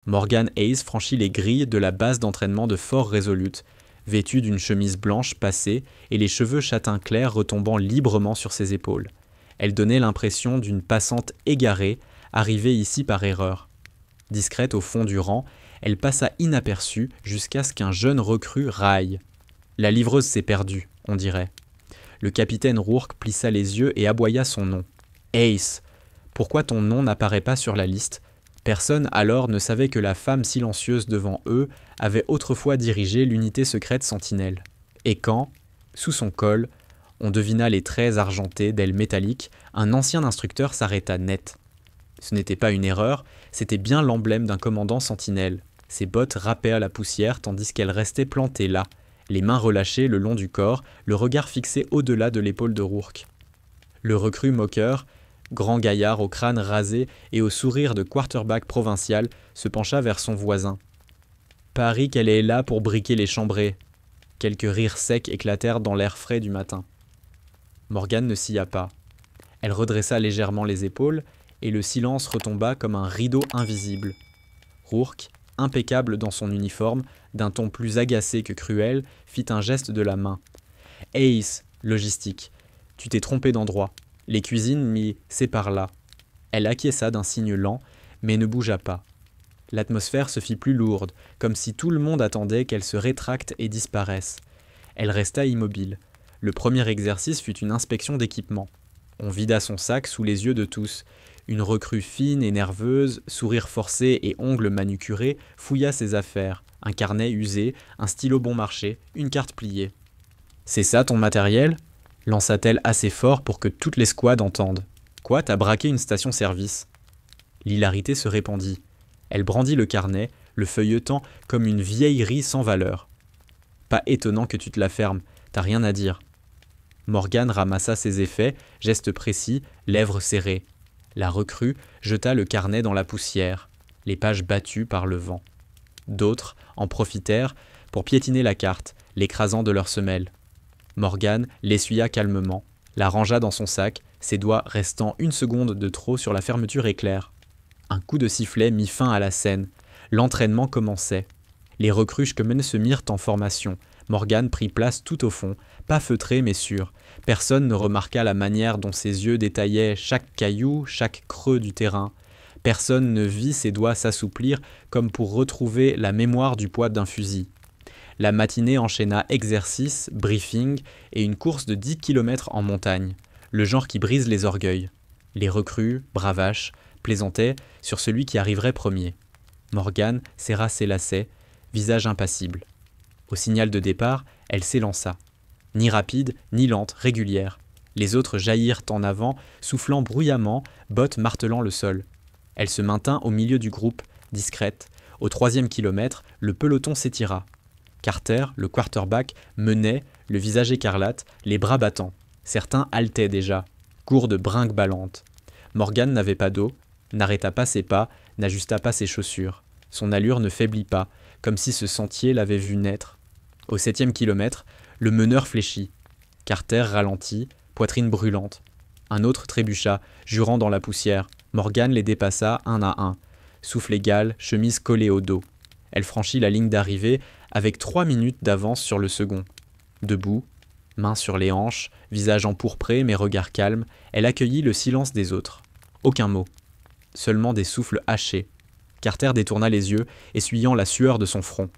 Morgan Hayes franchit les grilles de la base d'entraînement de Fort Resolute, vêtue d'une chemise blanche passée et les cheveux châtain clair retombant librement sur ses épaules. Elle donnait l'impression d'une passante égarée, arrivée ici par erreur. Discrète au fond du rang, elle passa inaperçue jusqu'à ce qu'un jeune recrue raille. La livreuse s'est perdue, on dirait. Le capitaine Rourke plissa les yeux et aboya son nom. Ace, pourquoi ton nom n'apparaît pas sur la liste ? Personne alors ne savait que la femme silencieuse devant eux avait autrefois dirigé l'unité secrète Sentinelle. Et quand, sous son col, on devina les traits argentés d'ailes métalliques, un ancien instructeur s'arrêta net. Ce n'était pas une erreur, c'était bien l'emblème d'un commandant Sentinelle. Ses bottes râpaient à la poussière tandis qu'elles restaient plantées là, les mains relâchées le long du corps, le regard fixé au-delà de l'épaule de Rourke. Le recrue moqueur, grand gaillard au crâne rasé et au sourire de quarterback provincial, se pencha vers son voisin. « Parie qu'elle est là pour briquer les chambrées. » Quelques rires secs éclatèrent dans l'air frais du matin. Morgan ne sia pas. Elle redressa légèrement les épaules et le silence retomba comme un rideau invisible. Rourke, impeccable dans son uniforme, d'un ton plus agacé que cruel, fit un geste de la main. « Ace, logistique, tu t'es trompé d'endroit. Les cuisines, c'est par là. » Elle acquiesça d'un signe lent, mais ne bougea pas. L'atmosphère se fit plus lourde, comme si tout le monde attendait qu'elle se rétracte et disparaisse. Elle resta immobile. Le premier exercice fut une inspection d'équipement. On vida son sac sous les yeux de tous. Une recrue fine et nerveuse, sourire forcé et ongles manucurés, fouilla ses affaires. Un carnet usé, un stylo bon marché, une carte pliée. « C'est ça ton matériel ?» lança-t-elle assez fort pour que toutes les squads entendent. « Quoi, t'as braqué une station-service ?» L'hilarité se répandit. Elle brandit le carnet, le feuilletant comme une vieillerie sans valeur. « Pas étonnant que tu te la fermes, t'as rien à dire. » Morgan ramassa ses effets, geste précis, lèvres serrées. La recrue jeta le carnet dans la poussière, les pages battues par le vent. D'autres en profitèrent pour piétiner la carte, l'écrasant de leurs semelles. Morgan l'essuya calmement, la rangea dans son sac, ses doigts restant une seconde de trop sur la fermeture éclair. Un coup de sifflet mit fin à la scène. L'entraînement commençait. Les recrues se mirent en formation. Morgan prit place tout au fond, pas feutré mais sûr. Personne ne remarqua la manière dont ses yeux détaillaient chaque caillou, chaque creux du terrain. Personne ne vit ses doigts s'assouplir comme pour retrouver la mémoire du poids d'un fusil. La matinée enchaîna exercice, briefing et une course de 10 km en montagne, le genre qui brise les orgueils. Les recrues, bravaches, plaisantaient sur celui qui arriverait premier. Morgan serra ses lacets, visage impassible. Au signal de départ, elle s'élança. Ni rapide, ni lente, régulière. Les autres jaillirent en avant, soufflant bruyamment, bottes martelant le sol. Elle se maintint au milieu du groupe, discrète. Au 3e kilomètre, le peloton s'étira. Carter, le quarterback, menait, le visage écarlate, les bras battants. Certains haletaient déjà, gourdes brinque-ballantes. Morgan n'avait pas d'eau, n'arrêta pas ses pas, n'ajusta pas ses chaussures. Son allure ne faiblit pas, comme si ce sentier l'avait vu naître. Au 7e kilomètre, le meneur fléchit. Carter ralentit, poitrine brûlante. Un autre trébucha, jurant dans la poussière. Morgan les dépassa un à un. Souffle égal, chemise collée au dos. Elle franchit la ligne d'arrivée avec 3 minutes d'avance sur le second. Debout, mains sur les hanches, visage empourpré mais regard calme, elle accueillit le silence des autres. Aucun mot. Seulement des souffles hachés. Carter détourna les yeux, essuyant la sueur de son front.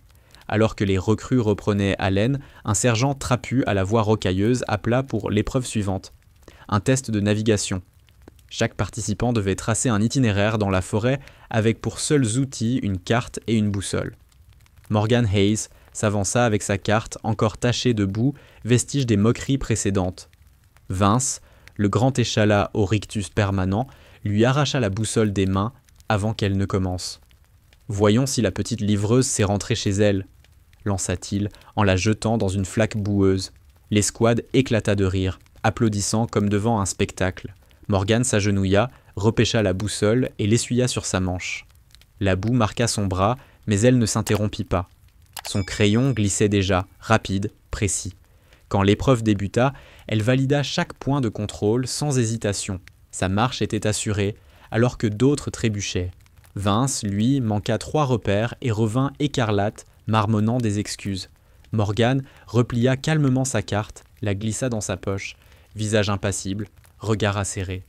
Alors que les recrues reprenaient haleine, un sergent trapu à la voix rocailleuse appela pour l'épreuve suivante. Un test de navigation. Chaque participant devait tracer un itinéraire dans la forêt avec pour seuls outils une carte et une boussole. Morgan Hayes s'avança avec sa carte encore tachée de boue, vestige des moqueries précédentes. Vince, le grand échalas au rictus permanent, lui arracha la boussole des mains avant qu'elle ne commence. « Voyons si la petite livreuse s'est rentrée chez elle », lança-t-il en la jetant dans une flaque boueuse. L'escouade éclata de rire, applaudissant comme devant un spectacle. Morgan s'agenouilla, repêcha la boussole et l'essuya sur sa manche. La boue marqua son bras, mais elle ne s'interrompit pas. Son crayon glissait déjà, rapide, précis. Quand l'épreuve débuta, elle valida chaque point de contrôle sans hésitation. Sa marche était assurée, alors que d'autres trébuchaient. Vince, lui, manqua 3 repères et revint écarlate, marmonnant des excuses. Morgane replia calmement sa carte, la glissa dans sa poche, visage impassible, regard acéré.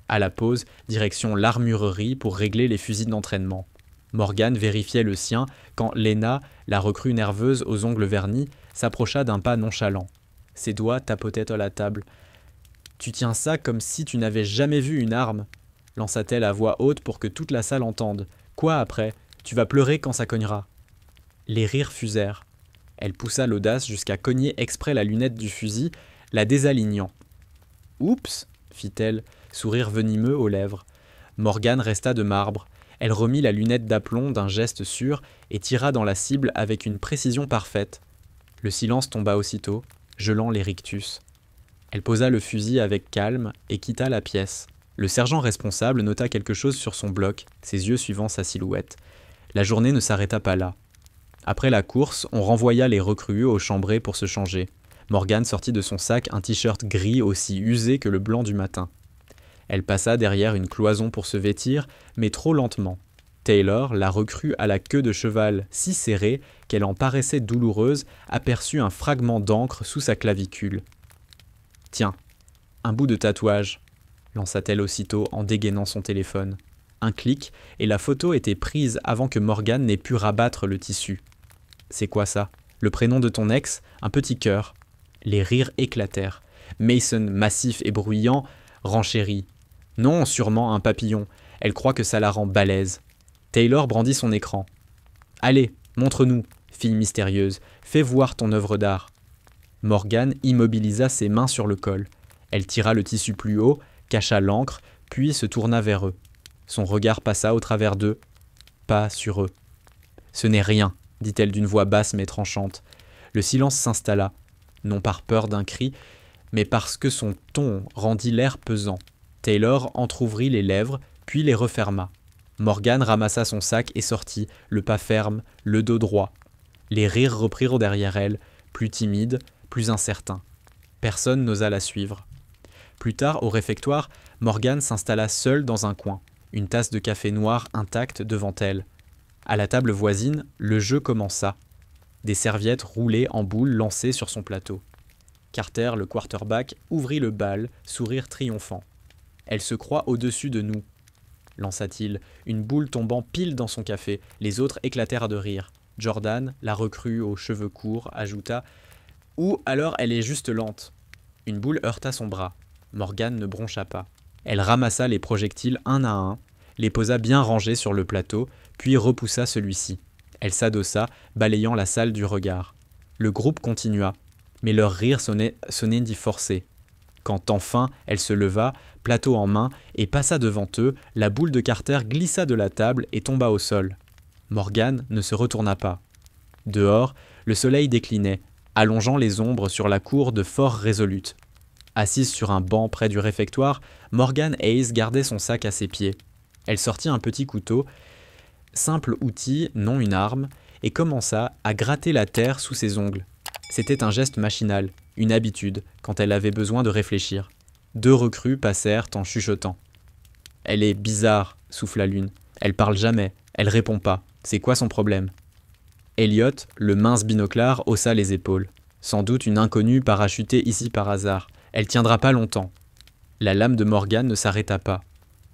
À la pause, direction l'armurerie pour régler les fusils d'entraînement. Morgane vérifiait le sien quand Lena, la recrue nerveuse aux ongles vernis, s'approcha d'un pas nonchalant. Ses doigts tapotaient à la table. « Tu tiens ça comme si tu n'avais jamais vu une arme !» lança-t-elle à voix haute pour que toute la salle entende. « Quoi après? Tu vas pleurer quand ça cognera !» Les rires fusèrent. Elle poussa l'audace jusqu'à cogner exprès la lunette du fusil, la désalignant. « Oups !» fit-elle, sourire venimeux aux lèvres. Morgane resta de marbre. Elle remit la lunette d'aplomb d'un geste sûr et tira dans la cible avec une précision parfaite. Le silence tomba aussitôt, gelant les rictus. Elle posa le fusil avec calme et quitta la pièce. Le sergent responsable nota quelque chose sur son bloc, ses yeux suivant sa silhouette. La journée ne s'arrêta pas là. Après la course, on renvoya les recrues au chambré pour se changer. Morgane sortit de son sac un t-shirt gris aussi usé que le blanc du matin. Elle passa derrière une cloison pour se vêtir, mais trop lentement. Taylor, la recrue à la queue de cheval si serrée qu'elle en paraissait douloureuse, aperçut un fragment d'encre sous sa clavicule. « Tiens, un bout de tatouage », lança-t-elle aussitôt en dégainant son téléphone. Un clic, et la photo était prise avant que Morgane n'ait pu rabattre le tissu. « C'est quoi ça? Le prénom de ton ex? Un petit cœur ?» Les rires éclatèrent. Mason, massif et bruyant, renchérit. « Non, sûrement un papillon. Elle croit que ça la rend balèze. » Taylor brandit son écran. « Allez, montre-nous, fille mystérieuse. Fais voir ton œuvre d'art. » Morgane immobilisa ses mains sur le col. Elle tira le tissu plus haut, cacha l'encre, puis se tourna vers eux. Son regard passa au travers d'eux, pas sur eux. « Ce n'est rien, » dit-elle d'une voix basse mais tranchante. Le silence s'installa, non par peur d'un cri, mais parce que son ton rendit l'air pesant. Taylor entr'ouvrit les lèvres, puis les referma. Morgane ramassa son sac et sortit, le pas ferme, le dos droit. Les rires reprirent derrière elle, plus timides, plus incertains. Personne n'osa la suivre. Plus tard, au réfectoire, Morgane s'installa seule dans un coin, une tasse de café noir intacte devant elle. À la table voisine, le jeu commença. Des serviettes roulées en boule lancées sur son plateau. Carter, le quarterback, ouvrit le bal, sourire triomphant. « Elle se croit au-dessus de nous », lança-t-il, une boule tombant pile dans son café. Les autres éclatèrent de rire. Jordan, la recrue aux cheveux courts, ajouta « Ou alors elle est juste lente ». Une boule heurta son bras. Morgane ne broncha pas. Elle ramassa les projectiles un à un, les posa bien rangés sur le plateau, puis repoussa celui-ci. Elle s'adossa, balayant la salle du regard. Le groupe continua, mais leur rire sonnait dit forcé. Quand enfin elle se leva, plateau en main, et passa devant eux, la boule de Carter glissa de la table et tomba au sol. Morgane ne se retourna pas. Dehors, le soleil déclinait, allongeant les ombres sur la cour de Fort Resolute. Assise sur un banc près du réfectoire, Morgane Hayes gardait son sac à ses pieds. Elle sortit un petit couteau, simple outil, non une arme, et commença à gratter la terre sous ses ongles. C'était un geste machinal, une habitude, quand elle avait besoin de réfléchir. 2 recrues passèrent en chuchotant. « Elle est bizarre, » souffla l'une. « Elle parle jamais, elle répond pas. C'est quoi son problème ?» Elliot, le mince binoclard, haussa les épaules. Sans doute une inconnue parachutée ici par hasard. Elle tiendra pas longtemps. La lame de Morgane ne s'arrêta pas.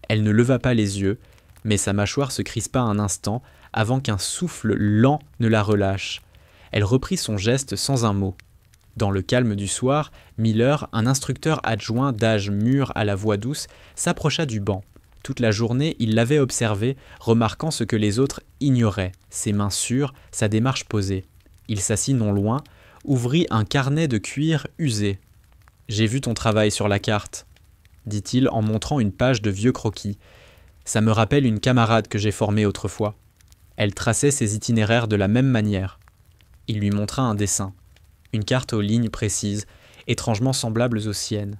Elle ne leva pas les yeux, mais sa mâchoire se crispa un instant avant qu'un souffle lent ne la relâche. Elle reprit son geste sans un mot. Dans le calme du soir, Miller, un instructeur adjoint d'âge mûr à la voix douce, s'approcha du banc. Toute la journée, il l'avait observé, remarquant ce que les autres ignoraient, ses mains sûres, sa démarche posée. Il s'assit non loin, ouvrit un carnet de cuir usé. « J'ai vu ton travail sur la carte », dit-il en montrant une page de vieux croquis. « Ça me rappelle une camarade que j'ai formée autrefois. Elle traçait ses itinéraires de la même manière. » Il lui montra un dessin. Une carte aux lignes précises, étrangement semblables aux siennes.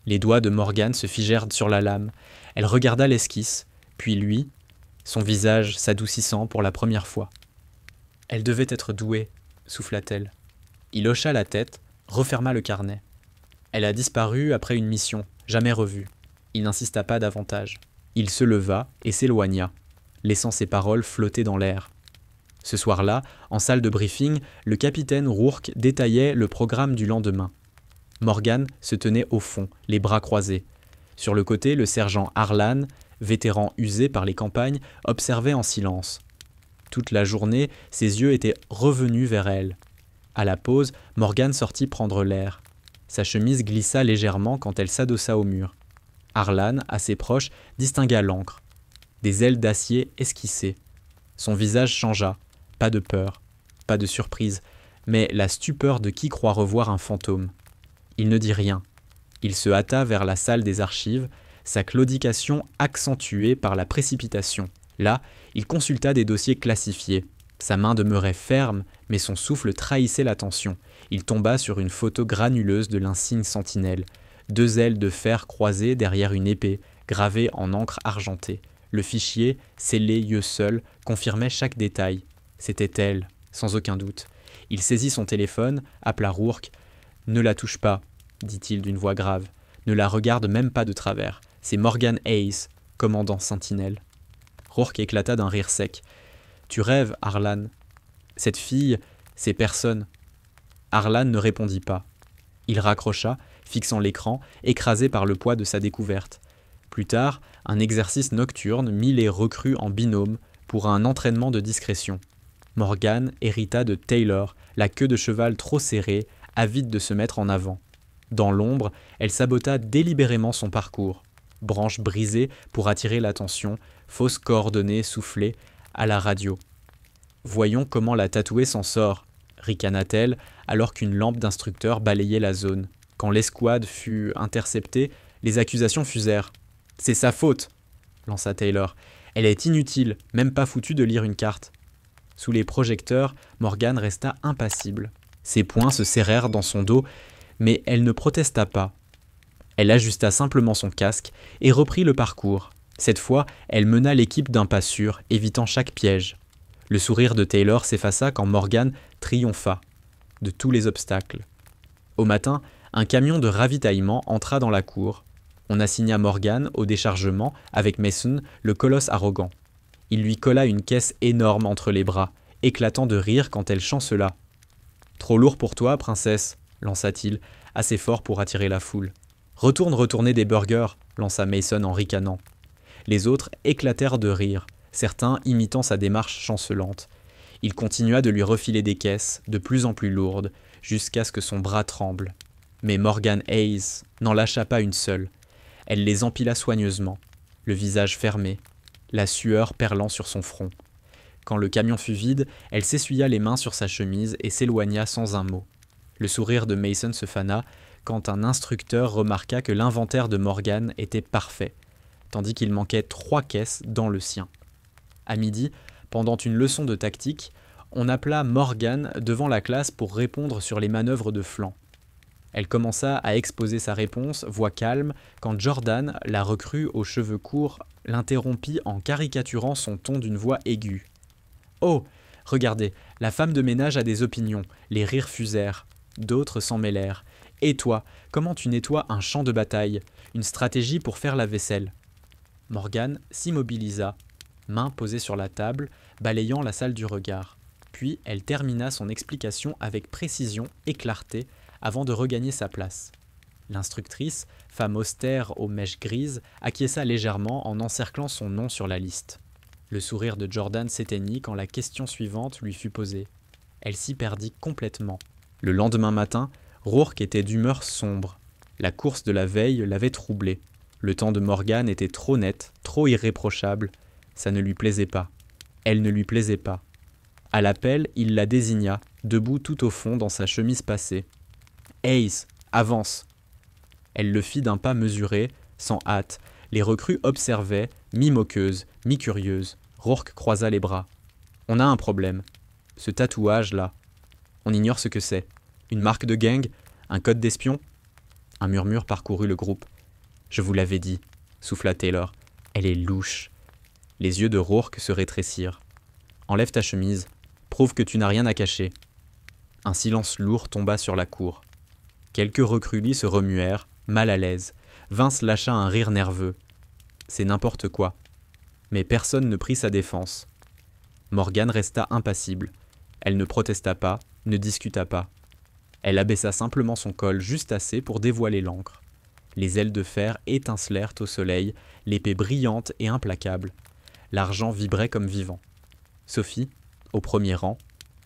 Les doigts de Morgane se figèrent sur la lame. Elle regarda l'esquisse, puis lui, son visage s'adoucissant pour la première fois. « Elle devait être douée », souffla-t-elle. Il hocha la tête, referma le carnet. Elle a disparu après une mission, jamais revue. Il n'insista pas davantage. Il se leva et s'éloigna. laissant ses paroles flotter dans l'air. Ce soir-là, en salle de briefing, le capitaine Rourke détaillait le programme du lendemain. Morgan se tenait au fond, les bras croisés. Sur le côté, le sergent Harlan, vétéran usé par les campagnes, observait en silence. Toute la journée, ses yeux étaient revenus vers elle. À la pause, Morgan sortit prendre l'air. Sa chemise glissa légèrement quand elle s'adossa au mur. Harlan, assez proche, distingua l'encre. Des ailes d'acier esquissées. Son visage changea. Pas de peur, pas de surprise, mais la stupeur de qui croit revoir un fantôme. Il ne dit rien. Il se hâta vers la salle des archives, sa claudication accentuée par la précipitation. Là, il consulta des dossiers classifiés. Sa main demeurait ferme, mais son souffle trahissait l'attention. Il tomba sur une photo granuleuse de l'insigne sentinelle. 2 ailes de fer croisées derrière une épée, gravée en encre argentée. Le fichier, scellé yeux seuls, confirmait chaque détail. C'était elle, sans aucun doute. Il saisit son téléphone, appela Rourke. « Ne la touche pas, dit-il d'une voix grave. Ne la regarde même pas de travers. C'est Morgan Hayes, commandant Sentinelle. » Rourke éclata d'un rire sec. « Tu rêves, Harlan. Cette fille, c'est personne. » Harlan ne répondit pas. Il raccrocha, fixant l'écran, écrasé par le poids de sa découverte. Plus tard, un exercice nocturne mit les recrues en binôme pour un entraînement de discrétion. Morgan hérita de Taylor, la queue de cheval trop serrée, avide de se mettre en avant. Dans l'ombre, elle sabota délibérément son parcours. Branche brisée pour attirer l'attention, fausses coordonnées soufflées à la radio. « Voyons comment la tatouée s'en sort », ricana-t-elle alors qu'une lampe d'instructeur balayait la zone. Quand l'escouade fut interceptée, les accusations fusèrent. « C'est sa faute !» lança Taylor. « Elle est inutile, même pas foutue de lire une carte. » Sous les projecteurs, Morgan resta impassible. Ses poings se serrèrent dans son dos, mais elle ne protesta pas. Elle ajusta simplement son casque et reprit le parcours. Cette fois, elle mena l'équipe d'un pas sûr, évitant chaque piège. Le sourire de Taylor s'effaça quand Morgan triompha de tous les obstacles. Au matin, un camion de ravitaillement entra dans la cour. On assigna Morgan au déchargement avec Mason, le colosse arrogant. Il lui colla une caisse énorme entre les bras, éclatant de rire quand elle chancela. « Trop lourd pour toi, princesse » lança-t-il, assez fort pour attirer la foule. « Retourner des burgers » lança Mason en ricanant. Les autres éclatèrent de rire, certains imitant sa démarche chancelante. Il continua de lui refiler des caisses, de plus en plus lourdes, jusqu'à ce que son bras tremble. Mais Morgan Hayes n'en lâcha pas une seule. Elle les empila soigneusement, le visage fermé, la sueur perlant sur son front. Quand le camion fut vide, elle s'essuya les mains sur sa chemise et s'éloigna sans un mot. Le sourire de Mason se fana quand un instructeur remarqua que l'inventaire de Morgan était parfait, tandis qu'il manquait 3 caisses dans le sien. À midi, pendant une leçon de tactique, on appela Morgan devant la classe pour répondre sur les manœuvres de flanc. Elle commença à exposer sa réponse, voix calme, quand Jordan, la recrue aux cheveux courts, l'interrompit en caricaturant son ton d'une voix aiguë. « Oh, regardez, la femme de ménage a des opinions. » Les rires fusèrent. D'autres s'en mêlèrent. « Et toi, comment tu nettoies un champ de bataille? Une stratégie pour faire la vaisselle. » Morgan s'immobilisa, main posée sur la table, balayant la salle du regard. Puis elle termina son explication avec précision et clarté avant de regagner sa place. L'instructrice, femme austère aux mèches grises, acquiesça légèrement en encerclant son nom sur la liste. Le sourire de Jordan s'éteignit quand la question suivante lui fut posée. Elle s'y perdit complètement. Le lendemain matin, Rourke était d'humeur sombre. La course de la veille l'avait troublé. Le temps de Morgan était trop net, trop irréprochable. Ça ne lui plaisait pas. Elle ne lui plaisait pas. À l'appel, il la désigna, debout tout au fond dans sa chemise passée. « Hayes, avance !» Elle le fit d'un pas mesuré, sans hâte. Les recrues observaient, mi-moqueuses, mi-curieuses. Rourke croisa les bras. « On a un problème. Ce tatouage-là. On ignore ce que c'est. Une marque de gang? Un code d'espion ?» Un murmure parcourut le groupe. « Je vous l'avais dit, » souffla Taylor. « Elle est louche. » Les yeux de Rourke se rétrécirent. « Enlève ta chemise. Prouve que tu n'as rien à cacher. » Un silence lourd tomba sur la cour. Quelques recrues se remuèrent, mal à l'aise. Vince lâcha un rire nerveux. « C'est n'importe quoi. » Mais personne ne prit sa défense. Morgane resta impassible. Elle ne protesta pas, ne discuta pas. Elle abaissa simplement son col juste assez pour dévoiler l'encre. Les ailes de fer étincelèrent au soleil, l'épée brillante et implacable. L'argent vibrait comme vivant. Sophie, au premier rang,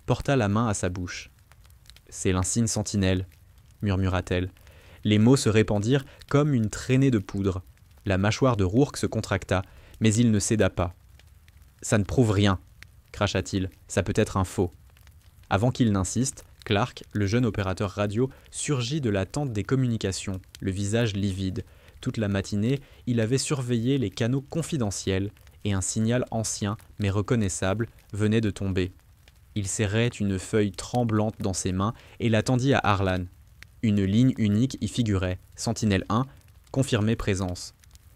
porta la main à sa bouche. « C'est l'insigne sentinelle », murmura-t-elle. Les mots se répandirent comme une traînée de poudre. La mâchoire de Rourke se contracta, mais il ne céda pas. « Ça ne prouve rien », cracha-t-il. « Ça peut être un faux. » Avant qu'il n'insiste, Clark, le jeune opérateur radio, surgit de la tente des communications, le visage livide. Toute la matinée, il avait surveillé les canaux confidentiels, et un signal ancien, mais reconnaissable, venait de tomber. Il serrait une feuille tremblante dans ses mains et la tendit à Harlan. Une ligne unique y figurait, Sentinelle 1, confirmée présence.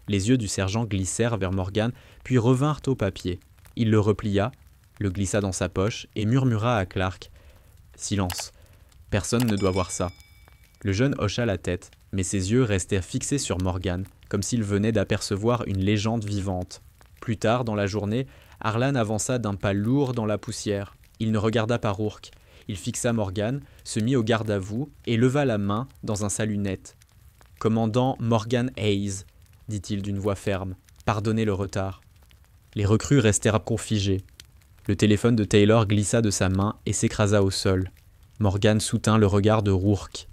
Les yeux du sergent glissèrent vers Morgan, puis revinrent au papier. Il le replia, le glissa dans sa poche et murmura à Clark. « Silence, personne ne doit voir ça. » Le jeune hocha la tête, mais ses yeux restèrent fixés sur Morgan, comme s'il venait d'apercevoir une légende vivante. Plus tard dans la journée, Harlan avança d'un pas lourd dans la poussière. Il ne regarda pas Rourke. Il fixa Morgan, se mit au garde à vous et leva la main dans un salut net. « Commandant Morgan Hayes, » dit-il d'une voix ferme, « pardonnez le retard. » Les recrues restèrent configées. Le téléphone de Taylor glissa de sa main et s'écrasa au sol. Morgan soutint le regard de Rourke.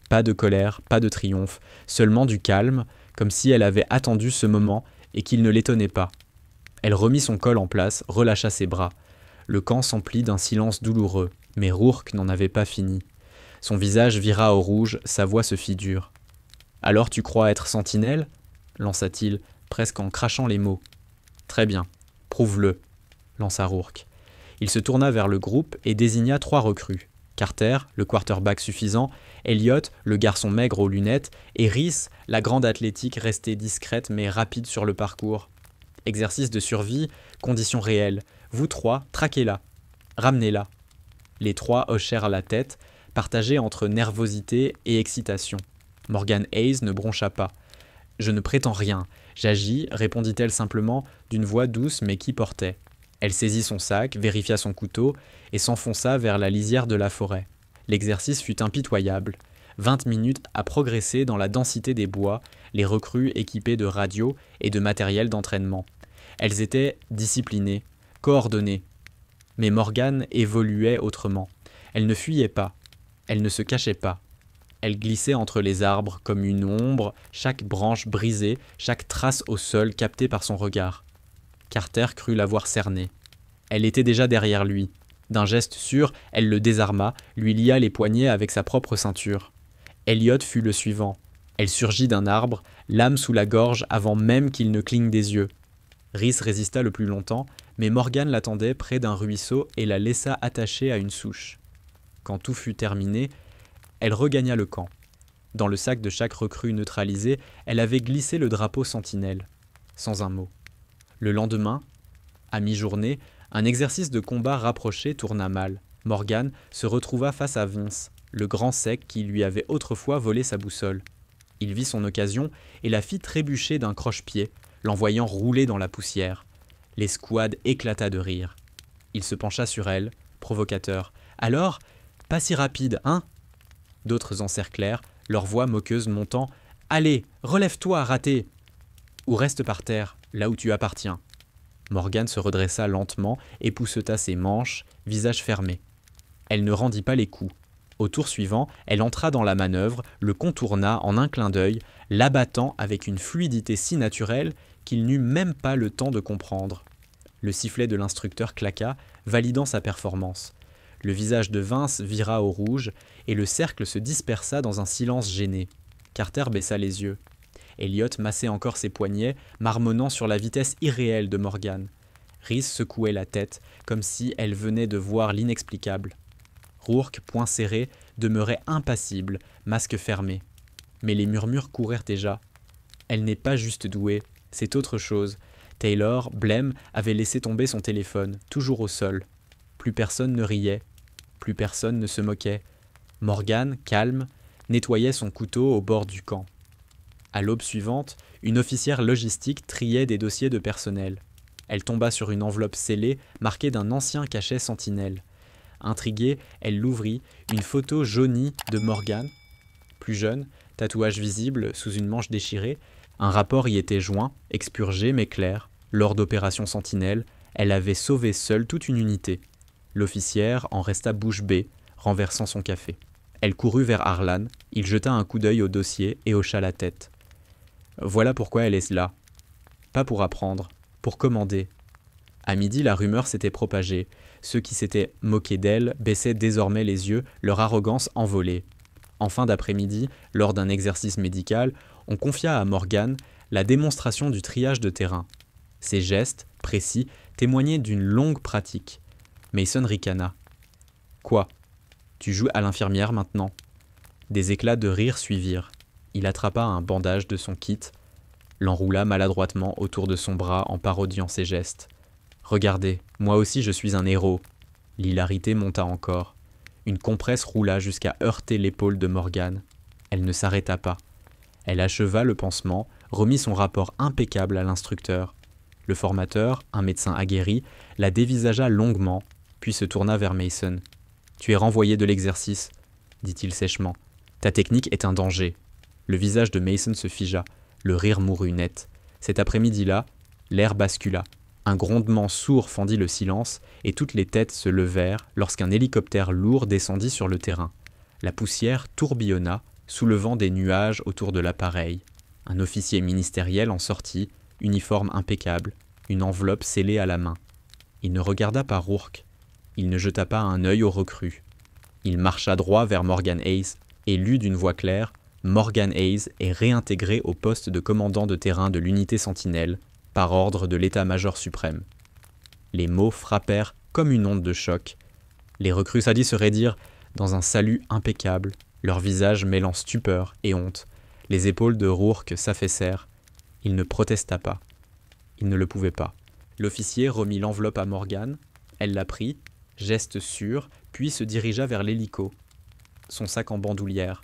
Pas de colère, pas de triomphe, seulement du calme, comme si elle avait attendu ce moment et qu'il ne l'étonnait pas. Elle remit son col en place, relâcha ses bras. Le camp s'emplit d'un silence douloureux, mais Rourke n'en avait pas fini. Son visage vira au rouge, sa voix se fit dure. « Alors tu crois être sentinelle ?» lança-t-il, presque en crachant les mots. « Très bien, prouve-le », lança Rourke. Il se tourna vers le groupe et désigna 3 recrues. Carter, le quarterback suffisant, Elliott, le garçon maigre aux lunettes, et Rhys, la grande athlétique restée discrète mais rapide sur le parcours. Exercice de survie, conditions réelles. Vous 3, traquez-la. Ramenez-la. Les 3 hochèrent la tête, partagés entre nervosité et excitation. Morgan Hayes ne broncha pas. « Je ne prétends rien. J'agis, répondit-elle simplement, d'une voix douce mais qui portait. Elle saisit son sac, vérifia son couteau et s'enfonça vers la lisière de la forêt. L'exercice fut impitoyable. 20 minutes à progresser dans la densité des bois, les recrues équipées de radios et de matériel d'entraînement. Elles étaient disciplinées, coordonnées. Mais Morgan évoluait autrement. Elle ne fuyait pas. Elle ne se cachait pas. Elle glissait entre les arbres comme une ombre, chaque branche brisée, chaque trace au sol captée par son regard. Carter crut l'avoir cernée. Elle était déjà derrière lui. D'un geste sûr, elle le désarma, lui lia les poignets avec sa propre ceinture. Elliott fut le suivant. Elle surgit d'un arbre, l'âme sous la gorge avant même qu'il ne cligne des yeux. Rhys résista le plus longtemps, mais Morgan l'attendait près d'un ruisseau et la laissa attachée à une souche. Quand tout fut terminé, elle regagna le camp. Dans le sac de chaque recrue neutralisée, elle avait glissé le drapeau sentinelle, sans un mot. Le lendemain, à mi-journée, un exercice de combat rapproché tourna mal. Morgan se retrouva face à Vince, le grand sec qui lui avait autrefois volé sa boussole. Il vit son occasion et la fit trébucher d'un croche-pied, l'envoyant rouler dans la poussière. L'escouade éclata de rire. Il se pencha sur elle, provocateur. « Alors, pas si rapide, hein ?» D'autres encerclèrent, leur voix moqueuse montant. « Allez, relève-toi, raté !»« Ou reste par terre, là où tu appartiens. » Morgan se redressa lentement, épousseta ses manches, visage fermé. Elle ne rendit pas les coups. Au tour suivant, elle entra dans la manœuvre, le contourna en un clin d'œil, l'abattant avec une fluidité si naturelle qu'il n'eut même pas le temps de comprendre. Le sifflet de l'instructeur claqua, validant sa performance. Le visage de Vince vira au rouge et le cercle se dispersa dans un silence gêné. Carter baissa les yeux. Elliott massait encore ses poignets, marmonnant sur la vitesse irréelle de Morgan. Rhys secouait la tête, comme si elle venait de voir l'inexplicable. Rourke, poing serré, demeurait impassible, masque fermé. Mais les murmures courèrent déjà. Elle n'est pas juste douée, c'est autre chose. Taylor, blême, avait laissé tomber son téléphone, toujours au sol. Plus personne ne riait, plus personne ne se moquait. Morgan, calme, nettoyait son couteau au bord du camp. À l'aube suivante, une officière logistique triait des dossiers de personnel. Elle tomba sur une enveloppe scellée marquée d'un ancien cachet sentinelle. Intriguée, elle l'ouvrit, une photo jaunie de Morgan, plus jeune, tatouage visible sous une manche déchirée. Un rapport y était joint, expurgé mais clair. Lors d'opération Sentinelle, elle avait sauvé seule toute une unité. L'officière en resta bouche bée, renversant son café. Elle courut vers Harlan, il jeta un coup d'œil au dossier et hocha la tête. Voilà pourquoi elle est là. Pas pour apprendre, pour commander. À midi, la rumeur s'était propagée. Ceux qui s'étaient moqués d'elle baissaient désormais les yeux, leur arrogance envolée. En fin d'après-midi, lors d'un exercice médical, on confia à Morgan la démonstration du triage de terrain. Ses gestes, précis, témoignaient d'une longue pratique. Mason ricana. « Quoi ? Tu joues à l'infirmière maintenant ?» Des éclats de rire suivirent. Il attrapa un bandage de son kit, l'enroula maladroitement autour de son bras en parodiant ses gestes. « Regardez, moi aussi je suis un héros. » L'hilarité monta encore. Une compresse roula jusqu'à heurter l'épaule de Morgan. Elle ne s'arrêta pas. Elle acheva le pansement, remit son rapport impeccable à l'instructeur. Le formateur, un médecin aguerri, la dévisagea longuement, puis se tourna vers Mason. « Tu es renvoyé de l'exercice, » dit-il sèchement. « Ta technique est un danger. » Le visage de Mason se figea, le rire mourut net. Cet après-midi-là, l'air bascula. Un grondement sourd fendit le silence et toutes les têtes se levèrent lorsqu'un hélicoptère lourd descendit sur le terrain. La poussière tourbillonna, soulevant des nuages autour de l'appareil. Un officier ministériel en sortit, uniforme impeccable, une enveloppe scellée à la main. Il ne regarda pas Rourke. Il ne jeta pas un œil aux recrues. Il marcha droit vers Morgan Hayes et lut d'une voix claire « Morgan Hayes est réintégré au poste de commandant de terrain de l'unité Sentinelle, par ordre de l'état-major suprême. » Les mots frappèrent comme une onde de choc. Les recrues s'allient se raidirent dans un salut impeccable, leur visage mêlant stupeur et honte. Les épaules de Rourke s'affaissèrent. Il ne protesta pas. Il ne le pouvait pas. L'officier remit l'enveloppe à Morgan. Elle la prit, geste sûr, puis se dirigea vers l'hélico, son sac en bandoulière.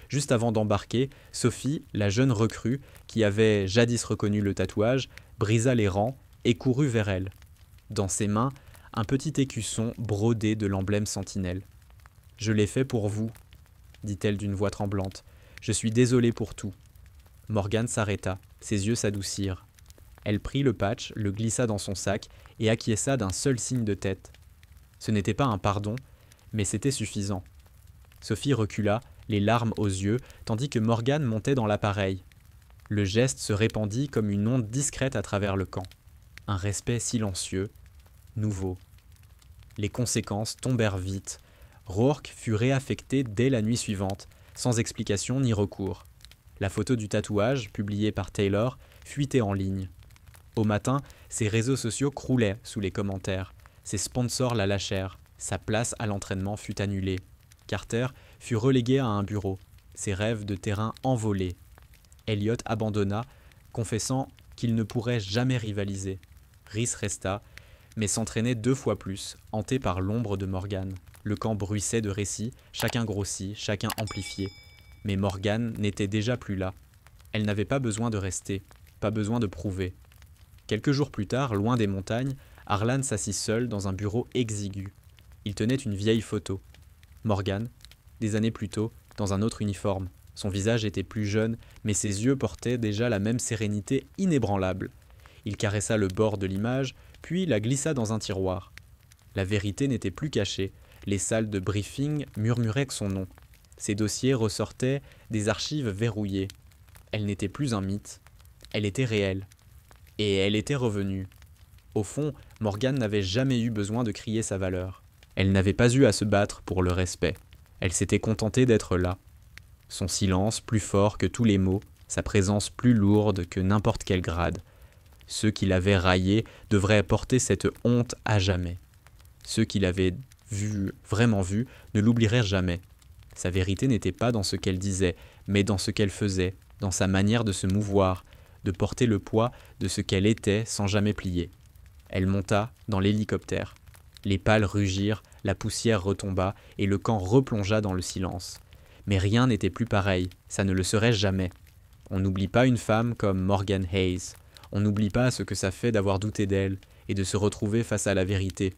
Juste avant d'embarquer, Sophie, la jeune recrue, qui avait jadis reconnu le tatouage, brisa les rangs et courut vers elle. Dans ses mains, un petit écusson brodé de l'emblème Sentinelle. « Je l'ai fait pour vous, » dit-elle d'une voix tremblante. « Je suis désolée pour tout. » Morgan s'arrêta, ses yeux s'adoucirent. Elle prit le patch, le glissa dans son sac et acquiesça d'un seul signe de tête. Ce n'était pas un pardon, mais c'était suffisant. Sophie recula, les larmes aux yeux, tandis que Morgan montait dans l'appareil. Le geste se répandit comme une onde discrète à travers le camp. Un respect silencieux, nouveau. Les conséquences tombèrent vite. Rourke fut réaffecté dès la nuit suivante, sans explication ni recours. La photo du tatouage, publiée par Taylor, fuitait en ligne. Au matin, ses réseaux sociaux croulaient sous les commentaires. Ses sponsors la lâchèrent. Sa place à l'entraînement fut annulée. Carter fut relégué à un bureau. Ses rêves de terrain envolés. Elliott abandonna, confessant qu'il ne pourrait jamais rivaliser. Rhys resta, mais s'entraînait 2 fois plus, hanté par l'ombre de Morgan. Le camp bruissait de récits, chacun grossi, chacun amplifié. Mais Morgan n'était déjà plus là. Elle n'avait pas besoin de rester, pas besoin de prouver. Quelques jours plus tard, loin des montagnes, Harlan s'assit seul dans un bureau exigu. Il tenait une vieille photo. Morgan, des années plus tôt, dans un autre uniforme. Son visage était plus jeune, mais ses yeux portaient déjà la même sérénité inébranlable. Il caressa le bord de l'image, puis la glissa dans un tiroir. La vérité n'était plus cachée. Les salles de briefing murmuraient son nom. Ses dossiers ressortaient des archives verrouillées. Elle n'était plus un mythe. Elle était réelle. Et elle était revenue. Au fond, Morgan n'avait jamais eu besoin de crier sa valeur. Elle n'avait pas eu à se battre pour le respect. Elle s'était contentée d'être là. Son silence plus fort que tous les mots, sa présence plus lourde que n'importe quel grade. Ceux qui l'avaient raillée devraient porter cette honte à jamais. Ceux qui l'avaient vraiment vue, ne l'oublieraient jamais. Sa vérité n'était pas dans ce qu'elle disait, mais dans ce qu'elle faisait, dans sa manière de se mouvoir, de porter le poids de ce qu'elle était sans jamais plier. Elle monta dans l'hélicoptère. Les pales rugirent, la poussière retomba et le camp replongea dans le silence. Mais rien n'était plus pareil, ça ne le serait jamais. On n'oublie pas une femme comme Morgan Hayes. On n'oublie pas ce que ça fait d'avoir douté d'elle et de se retrouver face à la vérité,